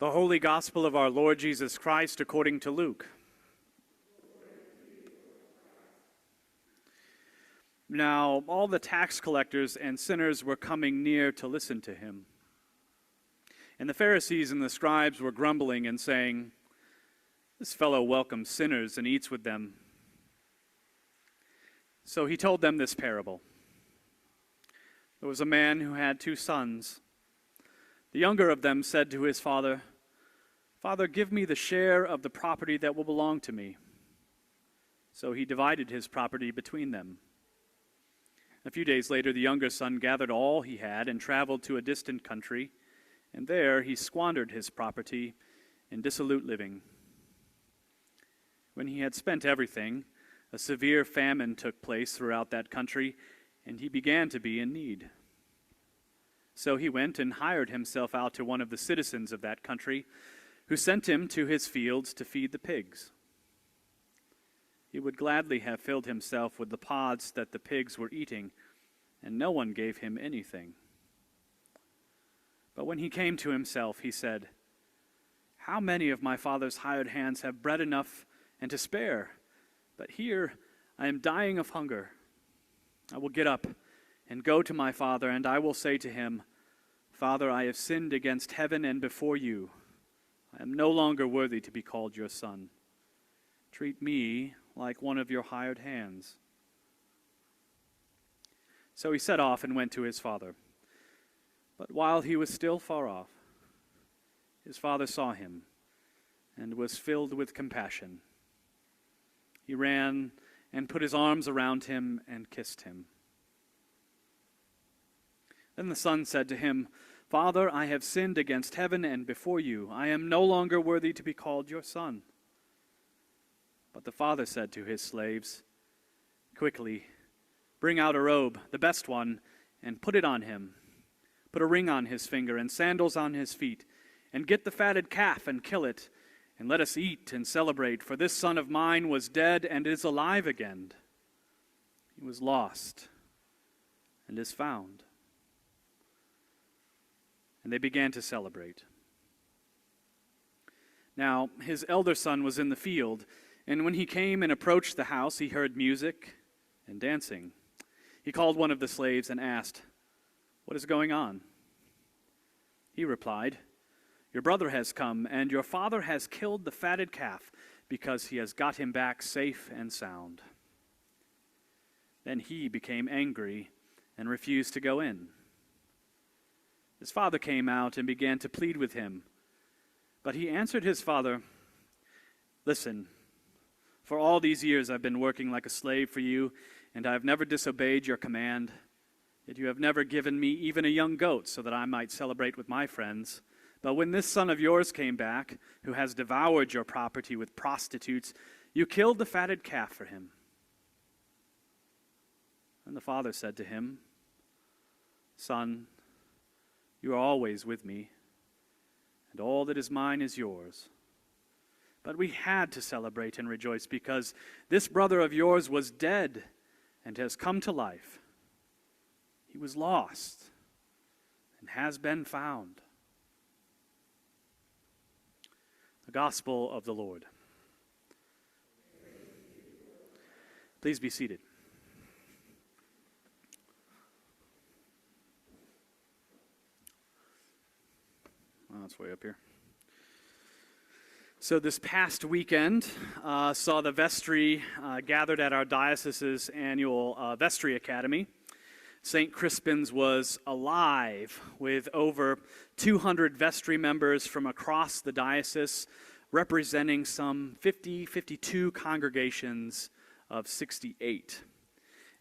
The Holy Gospel of our Lord Jesus Christ according to Luke. Now all the tax collectors and sinners were coming near to listen to him. And the Pharisees and the scribes were grumbling and saying, "This fellow welcomes sinners and eats with them." So he told them this parable. There was a man who had 2 sons. The younger of them said to his father, "Father, give me the share of the property that will belong to me." So he divided his property between them. A few days later, the younger son gathered all he had and traveled to a distant country, and there he squandered his property in dissolute living. When he had spent everything, a severe famine took place throughout that country, and he began to be in need. So he went and hired himself out to one of the citizens of that country, who sent him to his fields to feed the pigs. He would gladly have filled himself with the pods that the pigs were eating, and no one gave him anything. But when he came to himself, he said, "How many of my father's hired hands have bread enough and to spare? But here I am dying of hunger. I will get up and go to my father, and I will say to him, 'Father, I have sinned against heaven and before you. I am no longer worthy to be called your son. Treat me like one of your hired hands.' So he set off and went to his father. But while he was still far off, his father saw him and was filled with compassion. He ran and put his arms around him and kissed him. Then the son said to him, 'Father, I have sinned against heaven and before you. I am no longer worthy to be called your son.' But the father said to his slaves, 'Quickly, bring out a robe, the best one, and put it on him. Put a ring on his finger and sandals on his feet, and get the fatted calf and kill it, and let us eat and celebrate, for this son of mine was dead and is alive again. He was lost and is found.' And they began to celebrate. Now his elder son was in the field, and when he came and approached the house, he heard music and dancing. He called one of the slaves and asked, 'What is going on?' He replied, 'Your brother has come, and your father has killed the fatted calf, because he has got him back safe and sound.' Then he became angry and refused to go in. His father came out and began to plead with him. But he answered his father, 'Listen, for all these years I've been working like a slave for you, and I have never disobeyed your command. Yet you have never given me even a young goat so that I might celebrate with my friends. But when this son of yours came back, who has devoured your property with prostitutes, you killed the fatted calf for him.' And the father said to him, 'Son, you are always with me, and all that is mine is yours. But we had to celebrate and rejoice, because this brother of yours was dead and has come to life. He was lost and has been found.'" The Gospel of the Lord. Please be seated. Oh, it's way up here. So this past weekend saw the vestry gathered at our diocese's annual vestry academy. St. Crispin's was alive with over 200 vestry members from across the diocese, representing some 52 congregations of 68.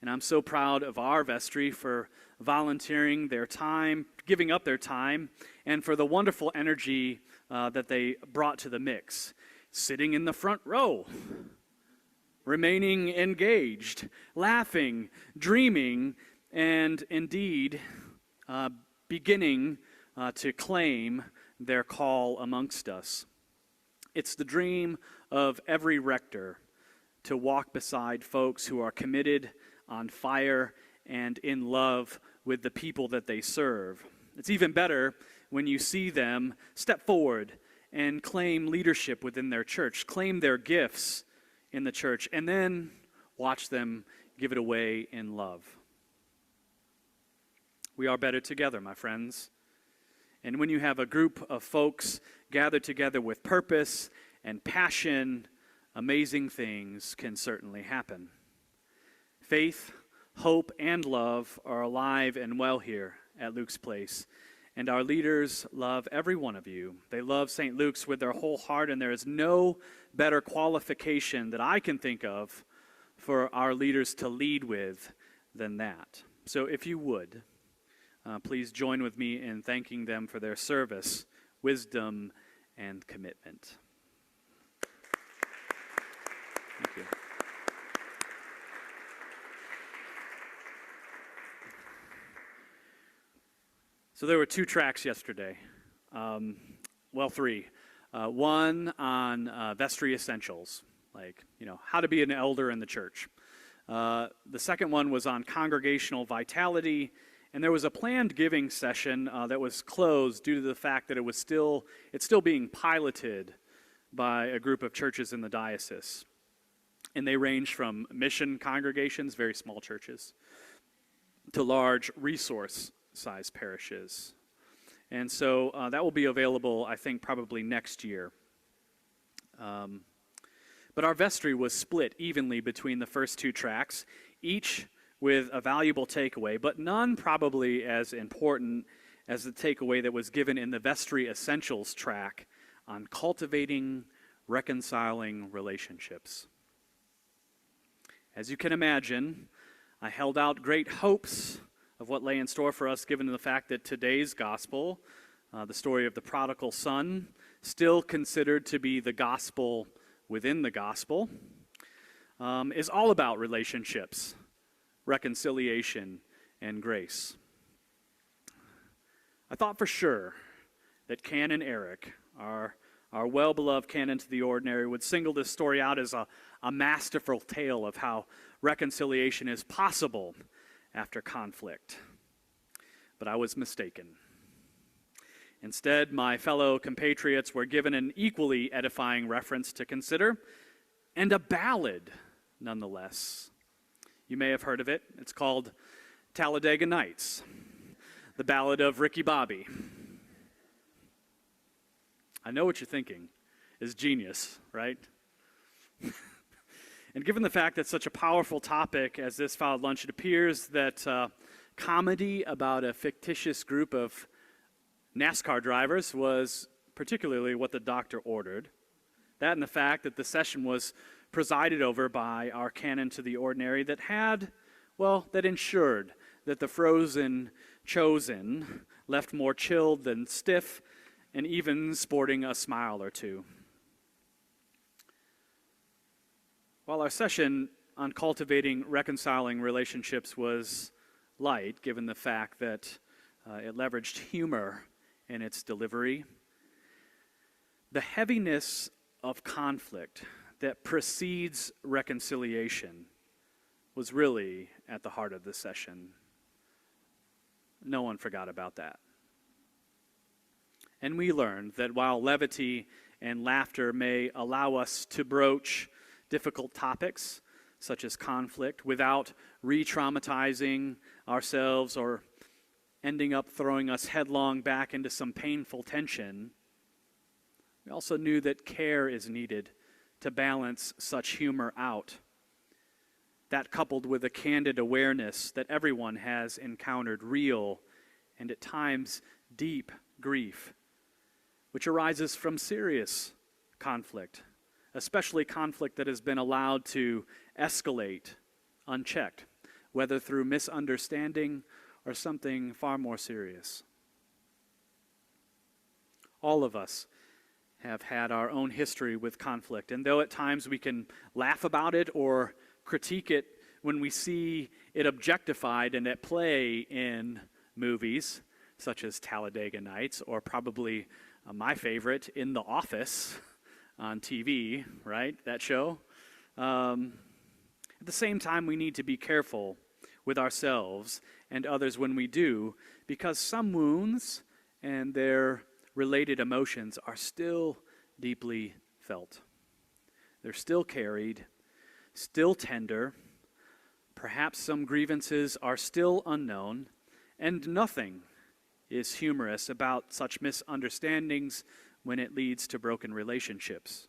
And I'm so proud of our vestry for volunteering their time, giving up their time, and for the wonderful energy that they brought to the mix. Sitting in the front row, remaining engaged, laughing, dreaming, and indeed beginning to claim their call amongst us. It's the dream of every rector to walk beside folks who are committed, on fire, and in love with the people that they serve. It's even better when you see them step forward and claim leadership within their church, claim their gifts in the church, and then watch them give it away in love. We are better together, my friends. And when you have a group of folks gathered together with purpose and passion, amazing things can certainly happen. Faith, hope, and love are alive and well here at Luke's Place. And our leaders love every one of you. They love St. Luke's with their whole heart, and there is no better qualification that I can think of for our leaders to lead with than that. So if you would, please join with me in thanking them for their service, wisdom, and commitment. Thank you. So there were 2 tracks yesterday. Three. One on vestry essentials, like, how to be an elder in the church. The second one was on congregational vitality, and there was a planned giving session that was closed due to the fact that it's still being piloted by a group of churches in the diocese. And they range from mission congregations, very small churches, to large resource-sized parishes. And so that will be available, I think, probably next year. But our vestry was split evenly between the first 2 tracks, each with a valuable takeaway, but none probably as important as the takeaway that was given in the Vestry Essentials track on cultivating reconciling relationships. As you can imagine, I held out great hopes of what lay in store for us, given the fact that today's gospel, the story of the prodigal son, still considered to be the gospel within the gospel, is all about relationships, reconciliation, and grace. I thought for sure that Canon Eric, our well-beloved canon to the ordinary, would single this story out as a masterful tale of how reconciliation is possible after conflict. But I was mistaken. Instead, my fellow compatriots were given an equally edifying reference to consider, and a ballad, nonetheless. You may have heard of it. It's called Talladega Nights, the ballad of Ricky Bobby. I know what you're thinking. It's genius, right? And given the fact that such a powerful topic as this filed lunch, it appears that comedy about a fictitious group of NASCAR drivers was particularly what the doctor ordered. That and the fact that the session was presided over by our canon to the ordinary that ensured that the frozen chosen left more chilled than stiff, and even sporting a smile or two. While our session on cultivating reconciling relationships was light, given the fact that it leveraged humor in its delivery, the heaviness of conflict that precedes reconciliation was really at the heart of the session. No one forgot about that. And we learned that while levity and laughter may allow us to broach difficult topics, such as conflict, without re-traumatizing ourselves or ending up throwing us headlong back into some painful tension, we also knew that care is needed to balance such humor out. That, coupled with a candid awareness that everyone has encountered real and at times deep grief, which arises from serious conflict, especially conflict that has been allowed to escalate unchecked, whether through misunderstanding or something far more serious. All of us have had our own history with conflict, and though at times we can laugh about it or critique it when we see it objectified and at play in movies such as Talladega Nights, or probably my favorite, In the Office on TV, right? That show. At the same time, we need to be careful with ourselves and others when we do, because some wounds and their related emotions are still deeply felt. They're still carried, still tender. Perhaps some grievances are still unknown, and nothing is humorous about such misunderstandings when it leads to broken relationships.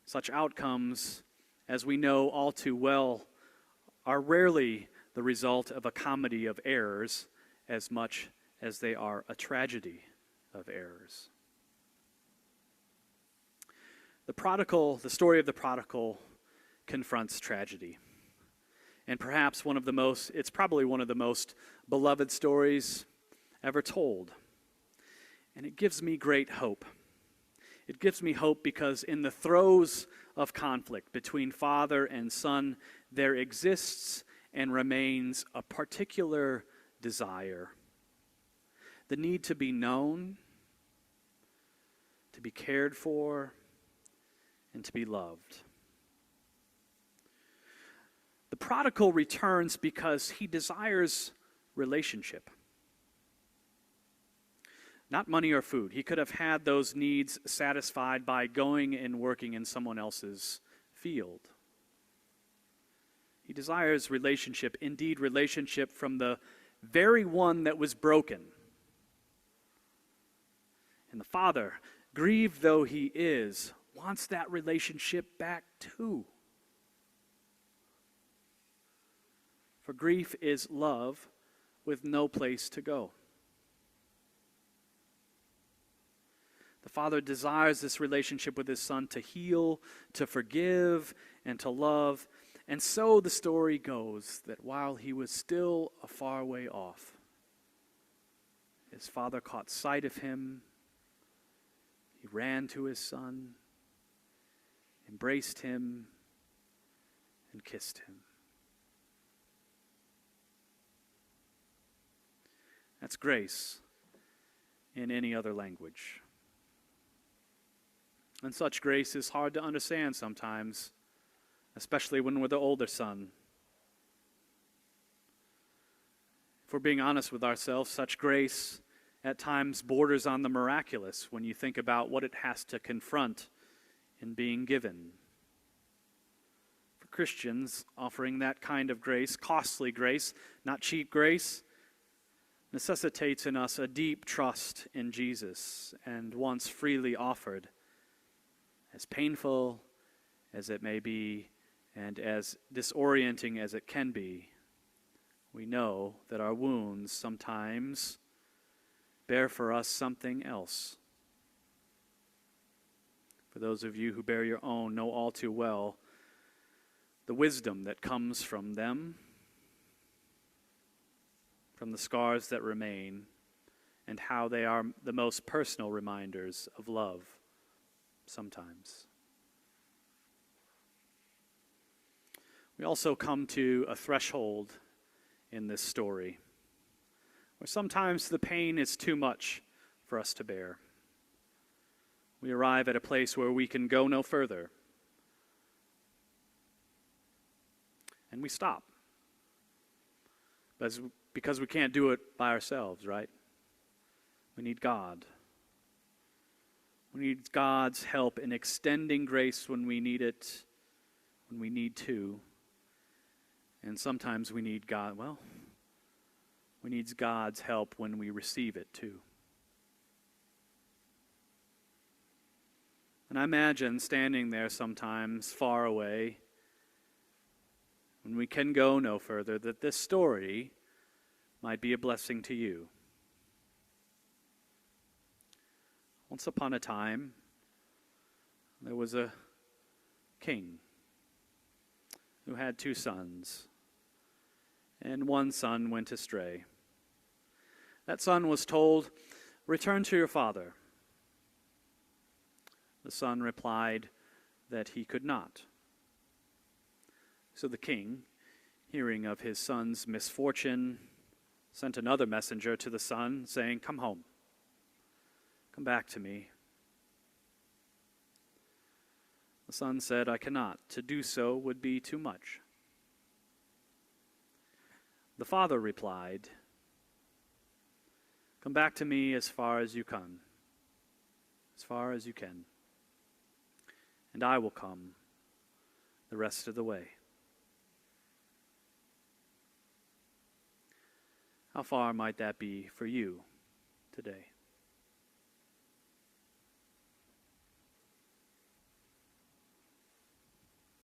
Such outcomes, as we know all too well, are rarely the result of a comedy of errors as much as they are a tragedy of errors. The story of the prodigal confronts tragedy. And perhaps it's probably one of the most beloved stories ever told. And it gives me great hope. It gives me hope because in the throes of conflict between father and son, there exists and remains a particular desire. The need to be known, to be cared for, and to be loved. The prodigal returns because he desires relationship. Not money or food. He could have had those needs satisfied by going and working in someone else's field. He desires relationship, indeed relationship from the very one that was broken. And the father, grieved though he is, wants that relationship back too. For grief is love with no place to go. The father desires this relationship with his son to heal, to forgive, and to love. And so the story goes that while he was still a far way off, his father caught sight of him. He ran to his son, embraced him, and kissed him. That's grace in any other language. And such grace is hard to understand sometimes, especially when we're the older son. If we're being honest with ourselves, such grace at times borders on the miraculous when you think about what it has to confront in being given. For Christians, offering that kind of grace, costly grace, not cheap grace, necessitates in us a deep trust in Jesus, and once freely offered, as painful as it may be and as disorienting as it can be, we know that our wounds sometimes bear for us something else. For those of you who bear your own know all too well the wisdom that comes from them, from the scars that remain, and how they are the most personal reminders of love sometimes. We also come to a threshold in this story where sometimes the pain is too much for us to bear. We arrive at a place where we can go no further. And we stop. Because we can't do it by ourselves, right? We need God. We need God's help in extending grace when we need it, when we need to. And sometimes we need we need God's help when we receive it too. And I imagine standing there sometimes far away, when we can go no further, that this story might be a blessing to you. Once upon a time, there was a king who had 2 sons, and one son went astray. That son was told, "Return to your father." The son replied that he could not. So the king, hearing of his son's misfortune, sent another messenger to the son, saying, "Come home. Come back to me." The son said, "I cannot. To do so would be too much." The father replied, Come back to me as far as you can, as far as you can, and I will come the rest of the way. How far might that be for you today?